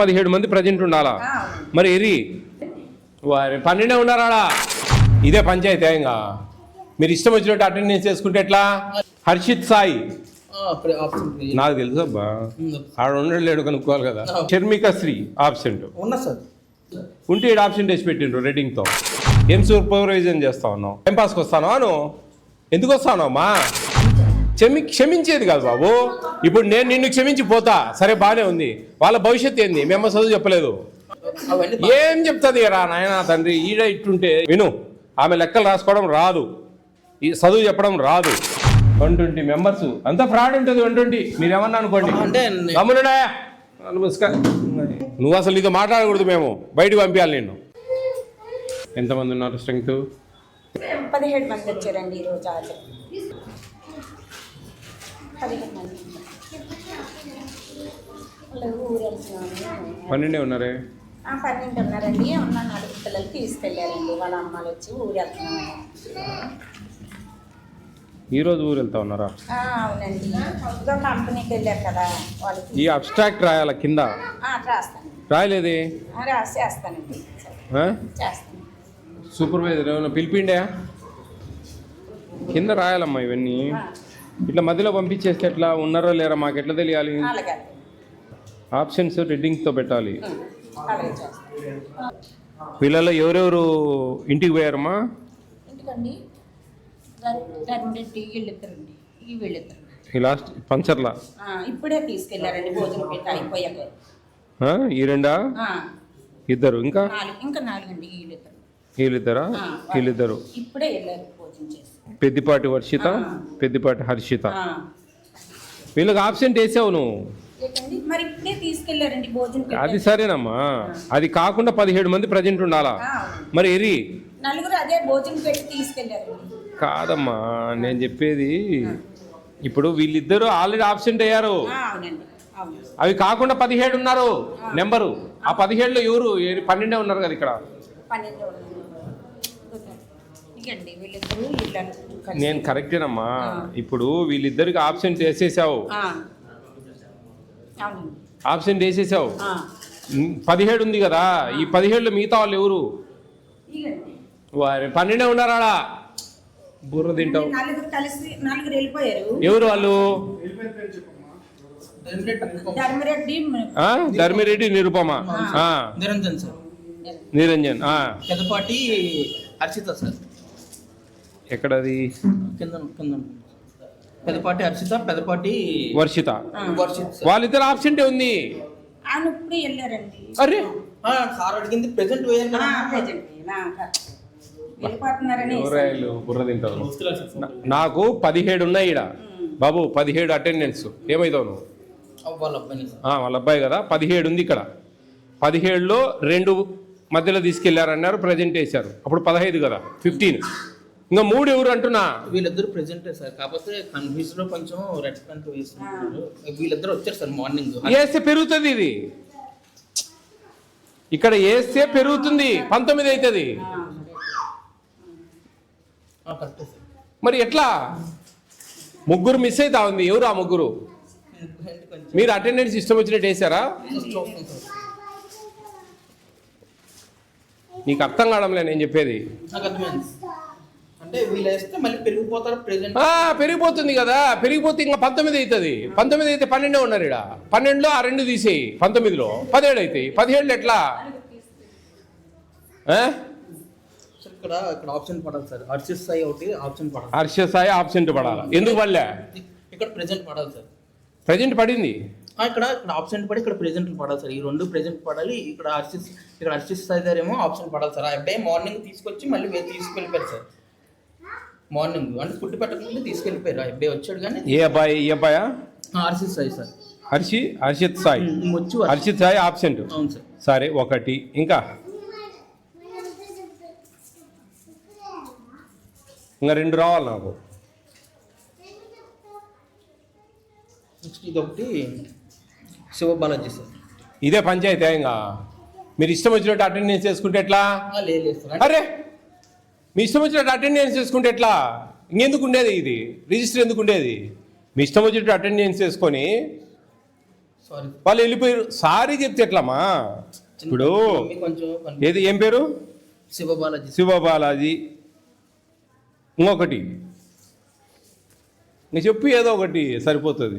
17 మంది ప్రజెంట్ ఉండాలా మరి ఎరి 12 ఉన్నారా ఇదే పంచాయతీ ఇంకా మీరు ఇష్టం వచ్చినట్టు అటెండెన్స్ చేసుకుంటే ఎట్లా హర్షిత్ సాయి నాకు తెలుసు అబ్బా ఆడ ఉండలేడు కనుక్కోవాలి కదా షర్మిక శ్రీ ఆబ్సెంట్ ఉంటే ఈడు ఆబ్సెంట్ వేసి పెట్టిండ్రు రేటింగ్తో ఏం సూపర్వైజన్ చేస్తా ఉన్నావు టైం పాస్కి వస్తాను అను ఎందుకు వస్తాను అమ్మా క్షమించేది కాదు బాబు ఇప్పుడు నేను నిన్ను క్షమించి పోతా సరే బాగానే ఉంది వాళ్ళ భవిష్యత్తు ఏంది మేము చదువు చెప్పలేదు ఏం చెప్తుంది రా నాయన తండ్రి ఈడ ఇట్టుంటే విను ఆమె లెక్కలు రాసుకోవడం రాదు ఈ చదువు చెప్పడం రాదు 120 మెంబర్స్ అంతా ఫ్రాడ్ ఉంటుంది 120 మీరేమన్నా అనుకోండి గమ్మునుడా నువ్వు అసలు నీతో మాట్లాడకూడదు మేము బయటకు పంపించాలి నిన్ను ఎంతమంది ఉన్నారు స్ట్రెంగ్త్ 17 మంది వచ్చారండి ఈరోజు ఆరు 17 మంది 12 ఉన్నారే 12 ఉన్నారండి ఉన్న 4 పిల్లలు తీసుకెళ్ళారండి వాళ్ళ అమ్మాలు వచ్చి ఊరు వెళ్తున్నాము ఈరోజు ఊరు వెళ్తా ఉన్నారా అవునండి ఇదో కంపెనీకి వెళ్ళారు కదా వాళ్ళకి ఈ అబ్స్ట్రాక్ట్ రాయాల కింద రాస్తాను రాయలేదే రాసేస్తానండి చేస్తాను సూపర్వైజర్ ఏమైనా పిలిపిండే కింద రాయాలమ్మా ఇవన్నీ ఇట్లా మధ్యలో పంపించేస్తే ఎట్లా ఉన్నారో లేరా మాకు ఎట్లా తెలియాలి ఆప్షన్స్ రెడ్డింగ్తో పెట్టాలి వీళ్ళలో ఎవరెవరు ఇంటికి పోయారమ్మా ఇంటికండి ధర్మరెడ్డి వీళ్ళిద్దరండి వీళ్ళిద్దరు ఈ లాస్ట్ పంచర్లా ఇప్పుడే తీసుకెళ్లారండి భోజనం పెట్టి అయిపోయాక ఈ రెండా ఇద్దరు ఇంకా 4 అండి వీళ్ళిద్దరా వీళ్ళిద్దరు ఇప్పుడే వెళ్ళారు భోజనం చేసి పెద్దిపాటి వర్షిత పెద్దిపాటి హర్షిత వీళ్ళకి ఆబ్సెంట్ వేసావు నువ్వు మరి ఇప్పుడే తీసుకెళ్లారండి భోజనం అది సరేనమ్మా అది కాకుండా 17 మంది ప్రజెంట్ ఉండాలా మరి ఎరి 4 అదే భోజనం పెట్టి తీసుకెళ్లారు కాదమ్మా నేను చెప్పేది ఇప్పుడు వీళ్ళిద్దరు ఆల్రెడీ ఆబ్సెంట్ అయ్యారు అవి కాకుండా 17 ఉన్నారు నెంబరు ఆ 17లో ఎవరు 12 ఉన్నారు కదా ఇక్కడ నేను కరెక్టేనమ్మా ఇప్పుడు వీళ్ళిద్దరికి ఆబ్సెంట్ వేసేసావు ఆబ్సెంట్ వేసేసావు 17 ఉంది కదా ఈ 17లో మిగతా వాళ్ళు ఎవరు 12 ఉన్నారా బుర్ర తింటావు ఎవరు వాళ్ళు ధర్మిరెడ్డి నిరుపమ నిరంజన్ పెద్దపాటి హర్షిత సార్ ఎక్కడది పెద్దపాటి హర్షిత పెద్దపాటి వర్షిత వాళ్ళిద్దరు ఆబ్సెంట్ ఉంది అరే సార్ అడిగింది ప్రెసెంట్ బుర్ర తింటావు నాకు 17 ఉన్నాయి ఈడ బాబు 17 అటెండెన్స్ ఏమైతావు నువ్వు వాళ్ళ అబ్బాయి కదా 17 ఉంది ఇక్కడ 17లో 2 మధ్యలో తీసుకెళ్లారన్నారు ప్రజెంట్ వేశారు అప్పుడు 15 కదా 15 ఇంకా 3 ఎవరు అంటున్నా వీళ్ళిద్దరు ప్రెజెంట్ సార్ కాకపోతే కన్ఫ్యూజ్ లో కొంచెం రెడ్ పెయింట్ వేస్తున్నారు వీళ్ళిద్దరు వచ్చారు సార్ మార్నింగ్ వేస్తే పెరుగుతుంది ఇది ఇక్కడ వేస్తే పెరుగుతుంది 19 అవుతుంది మరి ఎట్లా 3 మిస్ అవుతా ఉంది ఎవరు ఆ 3 మీరు అటెండెన్స్ ఇష్టం వచ్చినట్టు వేసారా నీకు అర్థం కావడంలే నేను చెప్పేది అంటే వీళ్ళు వేస్తే మళ్ళీ పెరిగిపోతారు ప్రెజెంట్ పెరిగిపోతుంది కదా పెరిగిపోతే ఇంకా 19 అవుతుంది 19 అయితే 12 ఉన్నారు ఇక్కడ 12లో ఆ 2 తీసేయి 19లో 17 అవుతాయి 17లో ఎట్లా ఇక్కడ ఆప్షన్ పడాలి సార్ హర్షిత్ సాయి ఒకటి ఆప్షన్ పడాలి హర్షిత్ సాయి ఆబ్సెంట్ పడాలి ఎందుకు పడలే ఇక్కడ ప్రెజెంట్ పడాలి సార్ ప్రెజెంట్ పడింది ఇక్కడ ఆప్షన్ పడి ఇక్కడ ప్రెజెంట్ పడాలి సార్ ఈ 2 ప్రెజెంట్ పడాలి ఇక్కడ హర్షిత్ సాయి గారు ఏమో ఆప్షన్ పడాలి సార్ ఆ అబ్బాయి మార్నింగ్ తీసుకొచ్చి మళ్ళీ తీసుకెళ్ళిపోయారు సార్ మార్నింగ్ అంటే ఫుడ్ పెట్టకుండా తీసుకెళ్ళిపోయారు ఆ అబ్బాయి వచ్చాడు కానీ ఏ అబ్బాయా హర్షిత్ సాయి సార్ హర్షిత్ సాయి వచ్చి హర్షిత్ సాయి ఆబ్సెంట్ అవును సార్ సరే ఒకటి ఇంకా 2 రావాలి నాకు నెక్స్ట్ ఇది ఒకటి శివబాలాజీ సార్ ఇదే పంచాయతీ ఇంకా మీరు ఇష్టం వచ్చినట్టు అటెండెన్స్ చేసుకుంటే ఎట్లా లేదు సార్ అరే మీ ఇష్టం వచ్చినట్టు అటెండెన్స్ చేసుకుంటే ఎట్లా ఇంకెందుకు ఉండేది ఇది రిజిస్టర్ ఎందుకు ఉండేది మీ ఇష్టం వచ్చినట్టు అటెండెన్స్ చేసుకొని సారీ వాళ్ళు వెళ్ళిపోయారు. సారీ చెప్తే ఎట్లమ్మా? ఇప్పుడు కొంచెం ఏది ఏం పేరు? శివబాలాజీ. శివబాలాజీ. ఇంకొకటి నీ చెప్పు, ఏదో ఒకటి సరిపోతుంది.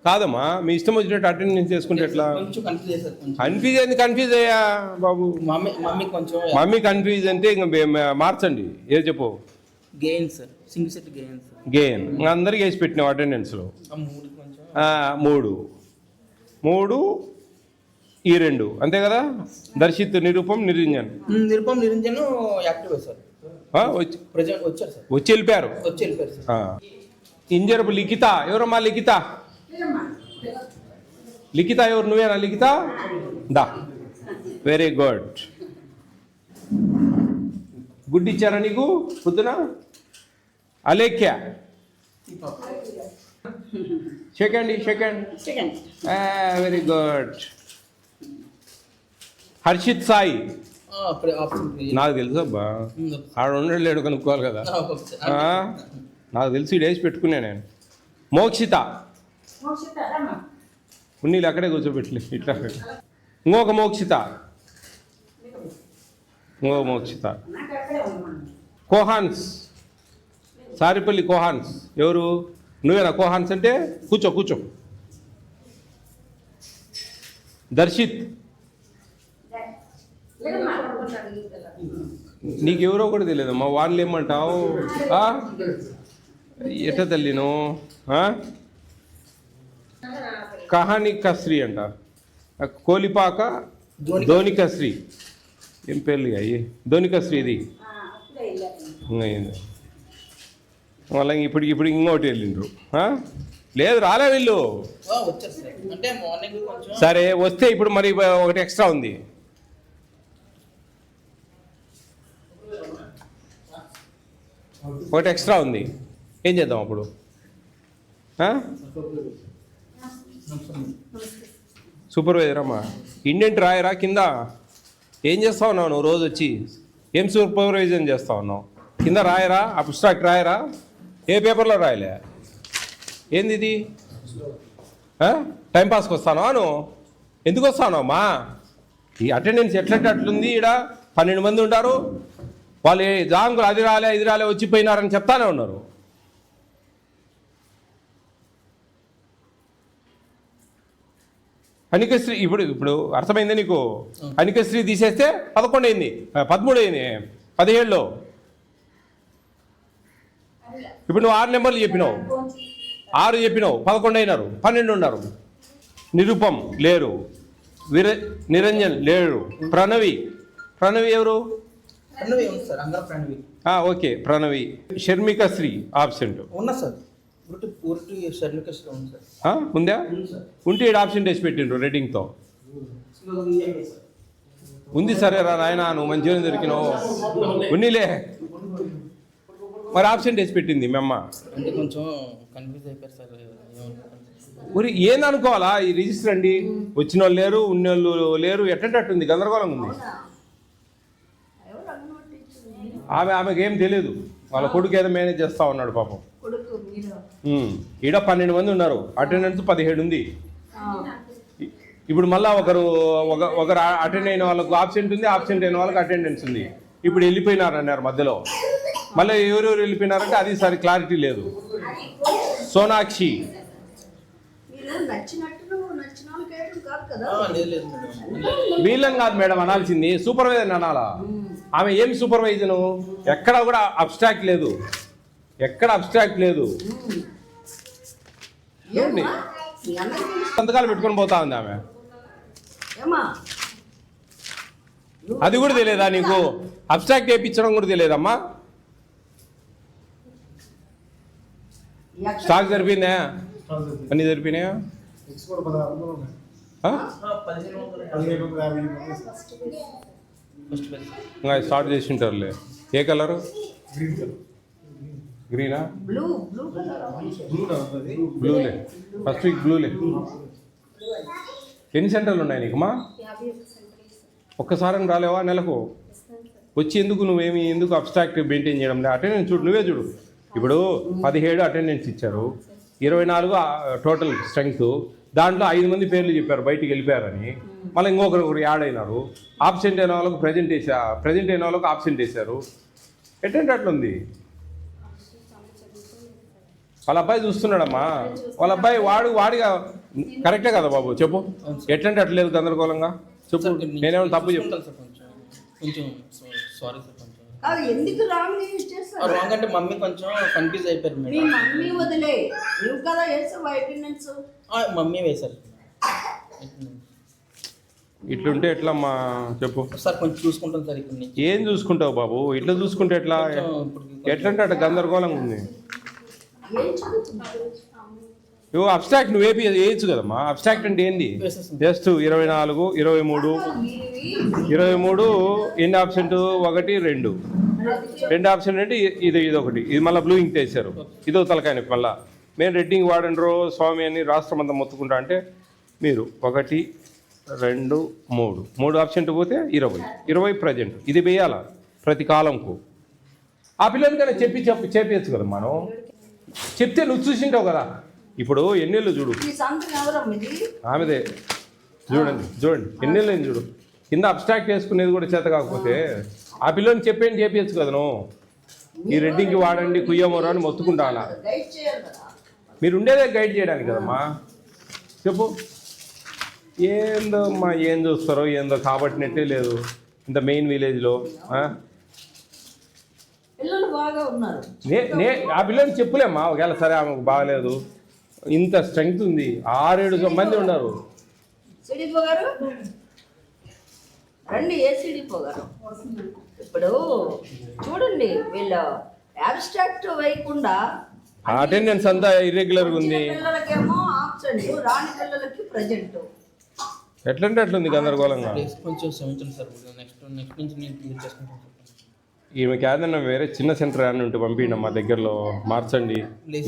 కాదమ్మా, మీ ఇష్టం వచ్చినట్టు అటెండెన్స్ చేసుకుంటే ఎట్లా? కొంచెం కన్ఫ్యూజ్ చేశారు. కన్ఫ్యూజ్ అయింది, కన్ఫ్యూజ్ అయ్యా బాబు. మమ్మీ కొంచెం మమ్మీ కన్ఫ్యూజ్ అంటే ఇంక మార్చండి. ఏది చెప్పు? Gain sir, single set gain sir. Gain అందరికి వేసి పెట్టినావు అటెండెన్స్లో. మూడు కొంచెం 3 ఈ 2 అంతే కదా? Darshith, Nirupam, Niranjan. Niranjan active sir. Present వచ్చారు సార్. వచ్చి వెళ్ళిపోయారు సార్. ఇంజరపు లిఖిత. ఎవరమ్మా లిఖిత? లిఖిత ఎవరు? నువ్వేనా లిఖిత? దా, వెరీ గుడ్. గుడ్ ఇచ్చారా నీకు పొద్దున? Alekhya, second. Very good. Harshit Sai. నాకు తెలుసు అబ్బా, ఆడ ఉండడు లేడు కనుక్కోవాలి కదా. నాకు తెలిసి డేసి పెట్టుకున్నా నేను. మోక్షిత. ఉన్నీళ్ళు అక్కడే కూర్చోబెట్టలే, ఇట్లా. ఇంకొక మోక్షిత. కోహాన్స్. సారిపల్లి కోహాన్స్. ఎవరు? నువ్వేనా కోహాన్స్ అంటే? కూర్చో. దర్శిత్. నీకెవరో కూడా తెలియదమ్మా, వాళ్ళు ఏమంటావు? ఎట్ట తల్లిను? కహాని కశ్రీ అంట. కోలిపాక ధోనికశ్రీ. ఏం పేర్లు అయ్యి? ధోనికశ్రీ. ఇది మళ్ళీ ఇప్పుడు ఇంకోటి వెళ్ళిండ్రు. లేదు, రాలే వీళ్ళు. సరే, వస్తే ఇప్పుడు మరి ఒకటి ఎక్స్ట్రా ఉంది. ఏం చేద్దాం అప్పుడు? సూపర్వైజర్ అమ్మా, ఇండెంట్ రాయరా కింద? ఏం చేస్తా ఉన్నావు నువ్వు రోజు వచ్చి? ఏం సూపర్వైజర్ చేస్తా ఉన్నావు? కింద రాయరా? అబ్స్ట్రాక్ట్ రాయరా? ఏ పేపర్లో రాయలే? ఏంది ఇది? టైంపాస్కి వస్తాను నువ్వు? ఎందుకు వస్తాను అమ్మా? ఈ అటెండెన్స్ ఎట్లంటే అట్లుంది. ఈడ 12 మంది ఉంటారు. వాళ్ళు జాంగులు అది రాలే వచ్చిపోయినారని చెప్తానే ఉన్నారు. కనికశ్రీ ఇప్పుడు అర్థమైంది నీకు? కనికశ్రీ తీసేస్తే 11 అయింది, 13 అయింది, 17లో. ఇప్పుడు నువ్వు 6 నెంబర్లు చెప్పినావు, 6 చెప్పినావు, 11 అయినారు, 12 ఉన్నారు. నిరూపం లేరు, నిరంజన్ లేరు, ప్రణవి ఎవరు? ఓకే, ప్రణవి. షర్మికశ్రీ ఆబ్సెంట్. ఉన్నా సార్. ఉందా? ఉంటే ఈడ ఆప్షన్ వేసి పెట్టిండ్రు రెడ్డింగ్తో. ఉంది. సరే రా నాయన, నువ్వు మంచిగా దొరికినావు. ఉన్నీలే, మరి ఆప్షన్ వేసి పెట్టింది మీ అమ్మ. అంటే కొంచెం కన్ఫ్యూజ్ అయిపోయారు సార్. ఊరి ఏందనుకోవాలా? ఈ రిజిస్టర్ అండి, వచ్చిన వాళ్ళు లేరు, ఉన్నోళ్ళు లేరు, ఎట్టంటుంది, గందరగోళంగా ఉంది. ఆమెకి ఏం తెలియదు. వాళ్ళ కొడుకు ఏదో మేనేజ్ చేస్తా ఉన్నాడు పాపం. ఈడ 12 మంది ఉన్నారు, అటెండెన్స్ 17 ఉంది. ఇప్పుడు మళ్ళీ ఒకరు అటెండ్ అయిన వాళ్ళకు ఆబ్సెంట్ ఉంది, ఆబ్సెంట్ అయిన వాళ్ళకి అటెండెన్స్ ఉంది. ఇప్పుడు వెళ్ళిపోయినారు అన్నారు మధ్యలో. మళ్ళీ ఎవరెవరు వెళ్ళిపోయినారంటే అది సరి క్లారిటీ లేదు. సోనాక్షి. వీళ్ళని కాదు మేడం అనాల్సింది, సూపర్వైజర్ అనాలా. ఆమె ఏం సూపర్వైజరు? ఎక్కడ కూడా అబ్స్ట్రాక్ట్ లేదు, సంతకాలు పెట్టుకొని పోతా ఉంది ఆమె. అది కూడా తెలియదా నీకు? అబ్స్ట్రాక్ట్ వేయించడం కూడా తెలియదమ్మా? స్టాక్ జరిపిందా? అన్ని జరిపినాయా? స్టార్ట్ చేసి ఉంటారులే. ఏ కలరు? గ్రీనా? బ్లూలే. ఫస్ట్ వీక్ బ్లూలే. ఎన్ని సెంటర్లు ఉన్నాయి నీకుమా? ఒక్కసారి రాలేవా నెలకు? వచ్చి ఎందుకు అబ్స్ట్రాక్ట్ మెయింటైన్ చేయడం? అటెండెన్స్ నువ్వే చూడు. ఇప్పుడు 17 అటెండెన్స్ ఇచ్చారు, 24 టోటల్ స్ట్రెంగ్త్, దాంట్లో 5 మంది పేర్లు చెప్పారు బయటికి వెళ్ళిపోయారని, మళ్ళీ ఇంకొకరు యాడ్ అయినారు. ఆబ్సెంట్ అయిన వాళ్ళకు ప్రజెంట్ అయిన వాళ్ళకు ఆబ్సెంట్ వేశారు. ఎట్టంటే అట్లుంది. వాళ్ళ అబ్బాయి చూస్తున్నాడమ్మా, వాళ్ళ అబ్బాయి వాడిగా కరెక్టే కదా బాబు, చెప్పు. ఎట్లంటే అట్లేదు గందరగోళంగా చెప్పు. నేనేమన్నా తప్పు చెప్పు. కొంచెం సారీ సార్, కొంచెం ఎందుకు రాంగ్ యూజ్ చేస్తారు? రాంగ్ అంటే మమ్మీ కొంచెం కన్ఫ్యూజ్ అయిపోయారు మీ మేడం. మమ్మీ వదిలే, నువ్వు కదా వేసావు అటెండెన్స్. మమ్మీ వేశారు. ఇట్లుంటే ఎట్లమ్మా చెప్పు. సార్ కొంచెం చూసుకుంటాం సార్ ఇక్కడ నుంచి. ఏం చూసుకుంటావు బాబు, ఇట్లా చూసుకుంటే ఎట్లా? ఎట్లంటే అట్లా గందరగోళంగా ఉంది. ఏం చదువుతున్నారు? ఇవో అబ్స్ట్రాక్ట్ నువ్వు వేయచ్చు కదమ్మా. అబ్స్ట్రాక్ట్ అంటే ఏంది? జస్ట్ 24, 23, 23 ఎన్ని ఆబ్సెంట్? 1, 2 ఆబ్సెంట్ అంటే ఇది ఒకటి. ఇది మళ్ళీ బ్లూ ఇంక్ వేసారు. ఇదో తలకాయ మళ్ళీ మేము రెడ్డింగ్ వాడండ్రో స్వామి అని రాష్ట్రం అంతా మొత్తుకుంటా అంటే మీరు 1, 2, 3 ఆబ్సెంట్ పోతే 20 ప్రజెంట్. ఇది వేయాలా ప్రతి కాలంకు. ఆ పిల్లలకైనా చెప్పచ్చు కదా మనం. చెప్తే నువ్వు చూసింటావు కదా. ఇప్పుడు ఎన్నెళ్ళు చూడు, ఈ సంతకం ఎవరమ్మ ఇది? ఆమెదే. చూడండి ఎన్నెళ్ళు అయింది చూడు. కింద అబ్స్ట్రాక్ట్ వేసుకునేది కూడా చేత కాకపోతే ఆ పిల్లని చెప్పచ్చు కదా నువ్వు. ఈ రెడ్డింగ్కి వాడండి కుయ్యమోరా అని మొత్తుకుంటా అలా. గైడ్ చేయాలి కదా. మీరు ఉండేదే గైడ్ చేయడానికి కదమ్మా. చెప్పు. ఏందో అమ్మా, ఏం చూస్తారో ఏందో కాబట్టినట్టే లేదు ఇంత మెయిన్ విలేజ్లో. పిల్లలు బాగా ఉన్నారు. ఆ పిల్లని చెప్పులేమ్మా. ఒకవేళ సరే ఆమెకు బాగలేదు, ఇంత స్ట్రెంగ్త్ ఉంది, 6-7 మంది ఉన్నారు. సిడిపో గారు రండి. ఏ సిడిపో గారు ఇప్పుడు చూడండి, వీళ్ళు అబ్స్ట్రాక్ట్ వేయకుండా అటెండెన్స్ అంతా ఇర్రెగ్యులర్గా ఉంది. పిల్లలకేమో ఆబ్సెంట్, రాని పిల్లలకి ప్రజెంట్. ఎట్లంటే అట్లుంది గందరగోళంగా. కొంచెం క్షమించండి సార్. నెక్స్ట్ నుంచి నేను క్లియర్ చేసుకుంటాను. ఈమెకి ఏదన్నా వేరే చిన్న సెంటర్ ఏమన్నా ఉంటే పంపించండి మా దగ్గరలో, మార్చండి.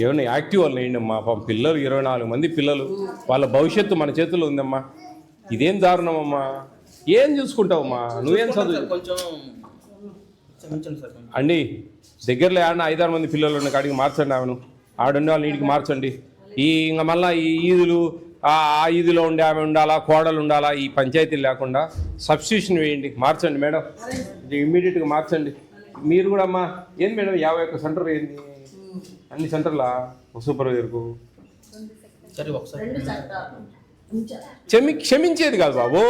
ఏమన్నా యాక్టివ్ వాళ్ళు వేయండి అమ్మా. పిల్లలు 24 మంది పిల్లలు, వాళ్ళ భవిష్యత్తు మన చేతుల్లో ఉందమ్మా. ఇదేం దారుణం అమ్మా. ఏం చూసుకుంటావమ్మా నువ్వేం చదువు. కొంచెం క్షమించండి సార్. అండి దగ్గరలో ఏమన్నా 5-6 మంది పిల్లలు ఉన్న కాడికి మార్చండి. ఆమెను ఆడుండే వాళ్ళ నీటికి మార్చండి. ఇంకా మళ్ళీ ఈ ఈదులు ఆ ఈదులో ఉండే ఆమె ఉండాలా, కోడలు ఉండాలా, ఈ పంచాయతీలు లేకుండా సబ్స్టిట్యూషన్ వేయండి, మార్చండి మేడం. ఇమ్మీడియట్గా మార్చండి. మీరు కూడా అమ్మా. ఏంది మేడం 51 సెంటర్ ఏంది? అన్ని సెంటర్లా సూపర్వైజర్కు క్షమించేది కాదు బాబు.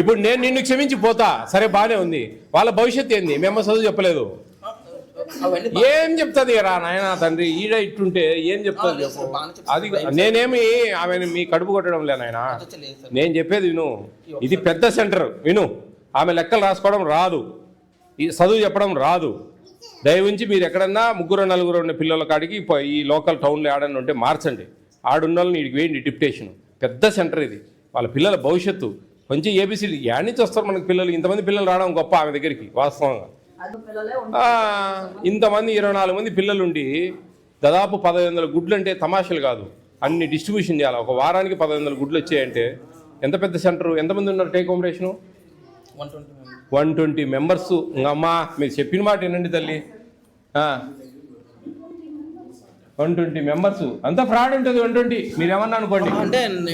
ఇప్పుడు నేను నిన్ను క్షమించి పోతా, సరే బాగానే ఉంది. వాళ్ళ భవిష్యత్తు ఏంది? మేమ చదువు చెప్పలేదు. ఏం చెప్తుంది రా నాయన తండ్రి, ఈడ ఇట్టుంటే ఏం చెప్తుంది చెప్పు. అది నేనేమి ఆమెను మీ కడుపు కొట్టడం లే నాయన. నేను చెప్పేది విను. ఇది పెద్ద సెంటర్ విను. ఆమె లెక్కలు రాసుకోవడం రాదు, ఈ చదువు చెప్పడం రాదు. దయవుంచి మీరు ఎక్కడన్నా 3-4 ఉన్న పిల్లల కాడికి ఈ లోకల్ టౌన్లో ఆడని ఉంటే మార్చండి. ఆడున్న వాళ్ళని వీడికి వేయండి డిప్యుటేషన్. పెద్ద సెంటర్ ఇది, వాళ్ళ పిల్లల భవిష్యత్తు. కొంచెం ఏబీసీడీ యాడ్ నుంచి వస్తారు మనకి పిల్లలు. ఇంతమంది పిల్లలు రావడం గొప్ప ఆమె దగ్గరికి వాస్తవంగా. ఇంతమంది 24 మంది పిల్లలుండి దాదాపు 1500 గుడ్లు అంటే తమాషలు కాదు. అన్ని డిస్ట్రిబ్యూషన్ చేయాలి. ఒక వారానికి 1500 గుడ్లు వచ్చాయంటే ఎంత పెద్ద సెంటరు. ఎంతమంది ఉన్నారు టేక్ హోమ్ రేషను? 120 మెంబర్స్. అమ్మా మీరు చెప్పిన మాట వినండి తల్లి. 120 మెంబర్స్ అంతా ఫ్రాడ్ ఉంటుంది. 120 మీరేమన్నా అనుకోండి.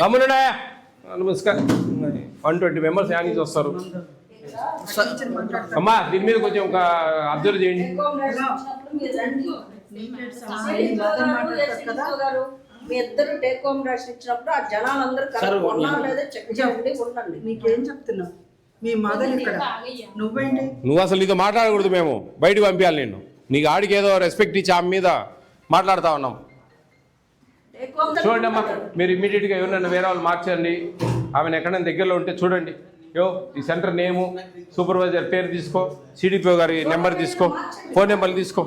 గమ్మునుడా నమస్కారం. 120 మెంబర్స్ యాడ్ నుంచి వస్తారు. అమ్మా దీని మీద కొంచెం ఒక అబ్జర్వ్ చేయండి. మీ ఇద్దరు టేక్ హోమ్ రేషన్ ఇచ్చినప్పుడు ఆ జనాలందరూ చెక్ చేయండి. ఉండండి. నీకేం చెప్తున్నావు? మీ మదర్ ఇక్కడ, నువ్వేంటి? నువ్వు అసలు నీతో మాట్లాడకూడదు. మేము బయటకు పంపించాలి నిన్ను. నీకు ఆడికి ఏదో రెస్పెక్ట్ ఇచ్చి ఆమె మీద మాట్లాడుతూ ఉన్నాం. చూడండి అమ్మా, మీరు ఇమ్మీడియట్గా ఎవరినైనా వేరే వాళ్ళు మార్చండి. ఆమెను ఎక్కడైనా దగ్గరలో ఉంటే చూడండి. ఈ సెంటర్ నేము, సూపర్వైజర్ పేరు తీసుకో, సిడిపిఓ గారి నెంబర్ తీసుకో, ఫోన్ నెంబర్ తీసుకో.